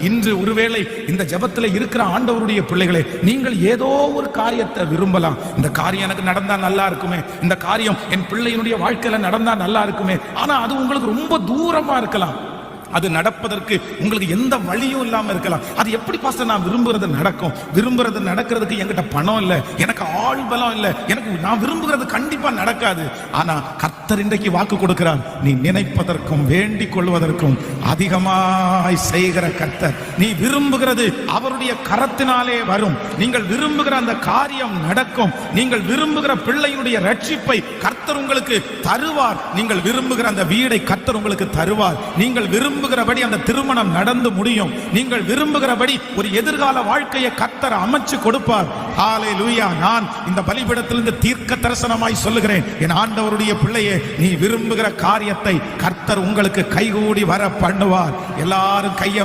இன்று ஒருவேளை இந்த ஜெபத்துல இருக்கிற ஆண்டவருடைய பிள்ளைகளே, நீங்கள் ஏதோ ஒரு காரியத்தை விரும்பலாம். இந்த காரியம் எனக்கு நடந்தா நல்லா இருக்குமே, இந்த காரியம் என் பிள்ளையினுடைய வாழ்க்கையில நடந்தா நல்லா இருக்குமே. ஆனா அது உங்களுக்கு ரொம்ப தூரமா இருக்கலாம். அது நடப்பதற்கு உங்களுக்கு எந்த வழியும் இல்லாம இருக்கலாம். அது எப்படி பாஸ்டர் நான் விரும்புறது நடக்கும்? விரும்புறது நடக்கிறதுக்கு என்கிட்ட பணம் இல்ல, எனக்கு ஆள் பலம் இல்ல, எனக்கு நான் விரும்புகிறது கண்டிப்பா நடக்காது. ஆனா கர்த்தர் இன்றைக்கு வாக்கு கொடுக்கிறார், நீ நினைப்பதற்கும் வேண்டிக் கொள்வதற்கும் அதிகமாய் செய்கிற கர்த்தர். நீ விரும்புகிறது அவருடைய கரத்தினாலே வரும். நீங்கள் விரும்புகிற அந்த காரியம் நடக்கும். நீங்கள் விரும்புகிற பிள்ளையினுடைய ரட்சிப்பை கர்த்தர் உங்களுக்கு தருவார். நீங்கள் விரும்புகிற அந்த வீடை கர்த்தர் உங்களுக்கு தருவார். நீங்கள் விரும்புகிறபடி அந்த திருமணம் நடந்து முடியும். நீங்கள் விரும்புகிறபடி ஒரு எதிர்கால வாழ்க்கையை கர்த்தர் அமைச்சு கொடுப்பார். ஹல்லேலூயா. நான் இந்த பலிபீடத்திலிருந்து தீர்க்க தரிசனமாய் சொல்லுகிறேன், என் ஆண்டவருடைய பிள்ளையே, நீ விரும்புகிற காரியத்தை கர்த்தர் உங்களுக்கு கைகூடி வர பண்ணுவார். எல்லாரும் கையை